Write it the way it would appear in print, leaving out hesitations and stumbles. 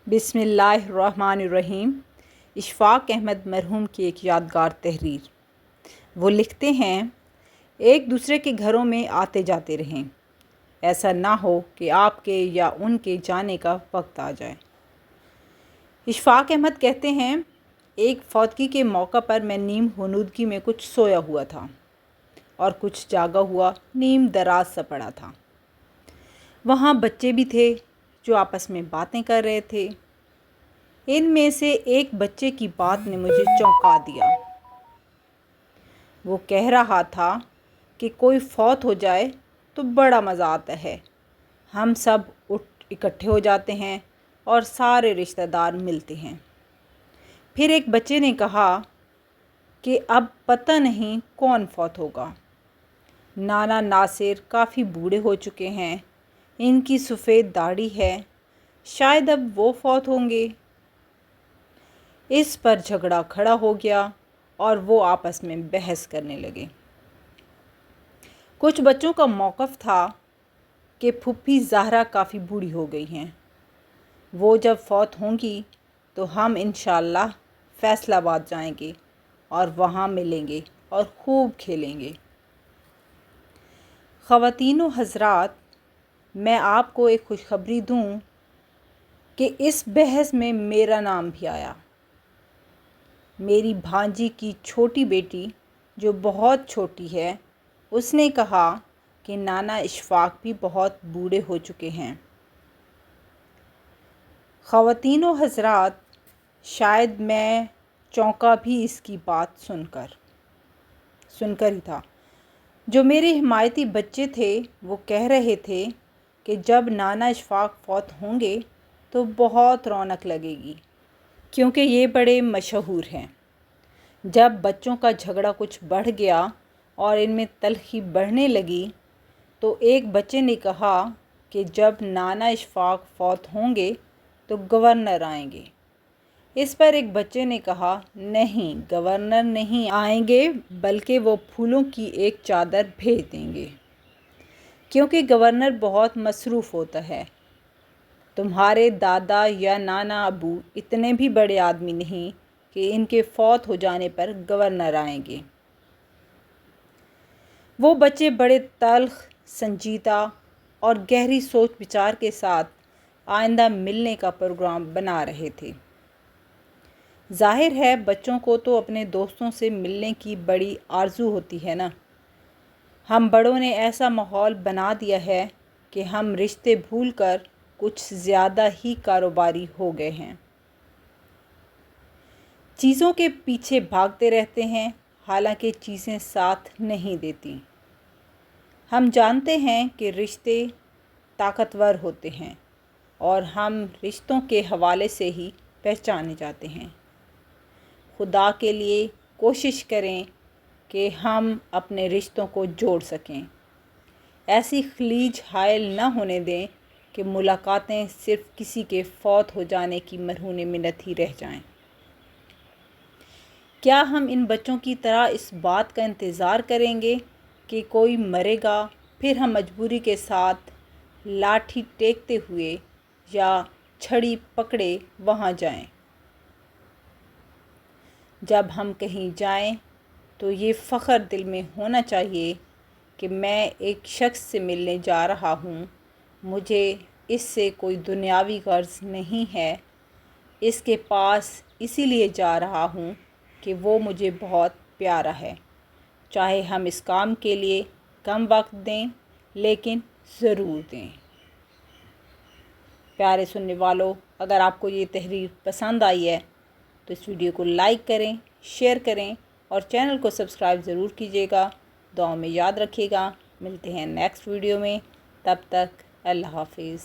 बिस्मिल्लाहिर्रहमानिर्रहीम। इशफाक अहमद मरहूम की एक यादगार तहरीर। वो लिखते हैं, एक दूसरे के घरों में आते जाते रहें, ऐसा ना हो कि आपके या उनके जाने का वक्त आ जाए। इशफाक अहमद कहते हैं, एक फौतगी के मौका पर मैं नीम हनूदगी में कुछ सोया हुआ था और कुछ जागा हुआ नीम दराज सा पड़ा था। वहाँ बच्चे भी थे जो आपस में बातें कर रहे थे। इनमें से एक बच्चे की बात ने मुझे चौंका दिया। वो कह रहा था कि कोई फौत हो जाए तो बड़ा मज़ा आता है। हम सब उठ इकट्ठे हो जाते हैं और सारे रिश्तेदार मिलते हैं। फिर एक बच्चे ने कहा कि अब पता नहीं कौन फौत होगा। नाना नासिर काफ़ी बूढ़े हो चुके हैं, इनकी सफ़ेद दाढ़ी है, शायद अब वो फौत होंगे। इस पर झगड़ा खड़ा हो गया और वो आपस में बहस करने लगे। कुछ बच्चों का मौक़िफ़ था कि फुप्पी ज़हरा काफ़ी बूढ़ी हो गई हैं, वो जब फौत होंगी तो हम इंशाअल्लाह फैसलाबाद जाएंगे और वहाँ मिलेंगे और खूब खेलेंगे। ख़वातीन व हज़रात, मैं आपको एक खुशखबरी दूँ कि इस बहस में मेरा नाम भी आया। मेरी भांजी की छोटी बेटी, जो बहुत छोटी है, उसने कहा कि नाना इशफाक भी बहुत बूढ़े हो चुके हैं। ख़वातीन व हज़रात, शायद मैं चौंका भी इसकी बात सुनकर ही था। जो मेरे हिमायती बच्चे थे वो कह रहे थे कि जब नाना इशफाक फौत होंगे तो बहुत रौनक लगेगी, क्योंकि ये बड़े मशहूर हैं। जब बच्चों का झगड़ा कुछ बढ़ गया और इनमें तलख़ी बढ़ने लगी तो एक बच्चे ने कहा कि जब नाना इशफाक फौत होंगे तो गवर्नर आएंगे। इस पर एक बच्चे ने कहा, नहीं, गवर्नर नहीं आएंगे, बल्कि वो फूलों की एक चादर भेज देंगे, क्योंकि गवर्नर बहुत मसरूफ़ होता है। तुम्हारे दादा या नाना अबू इतने भी बड़े आदमी नहीं कि इनके फौत हो जाने पर गवर्नर आएंगे। वो बच्चे बड़े तल्ख़, संजीदा और गहरी सोच विचार के साथ आइंदा मिलने का प्रोग्राम बना रहे थे। ज़ाहिर है बच्चों को तो अपने दोस्तों से मिलने की बड़ी आरज़ू होती है ना। हम बड़ों ने ऐसा माहौल बना दिया है कि हम रिश्ते भूलकर कुछ ज़्यादा ही कारोबारी हो गए हैं। चीज़ों के पीछे भागते रहते हैं, हालांकि चीज़ें साथ नहीं देती। हम जानते हैं कि रिश्ते ताकतवर होते हैं और हम रिश्तों के हवाले से ही पहचाने जाते हैं। खुदा के लिए कोशिश करें कि हम अपने रिश्तों को जोड़ सकें। ऐसी खलीज हायल न होने दें कि मुलाकातें सिर्फ़ किसी के फौत हो जाने की मरहून मिन्नत ही रह जाएं। क्या हम इन बच्चों की तरह इस बात का इंतज़ार करेंगे कि कोई मरेगा फिर हम मजबूरी के साथ लाठी टेकते हुए या छड़ी पकड़े वहाँ जाएं? जब हम कहीं जाएं तो ये फ़ख्र दिल में होना चाहिए कि मैं एक शख्स से मिलने जा रहा हूँ। मुझे इससे कोई दुनियावी गर्ज़ नहीं है, इसके पास इसीलिए जा रहा हूँ कि वो मुझे बहुत प्यारा है। चाहे हम इस काम के लिए कम वक्त दें, लेकिन ज़रूर दें। प्यारे सुनने वालों, अगर आपको ये तहरीर पसंद आई है तो इस वीडियो को लाइक करें, शेयर करें और चैनल को सब्सक्राइब ज़रूर कीजिएगा। दुआ में याद रखिएगा। मिलते हैं नेक्स्ट वीडियो में, तब तक अल्लाह हाफिज़।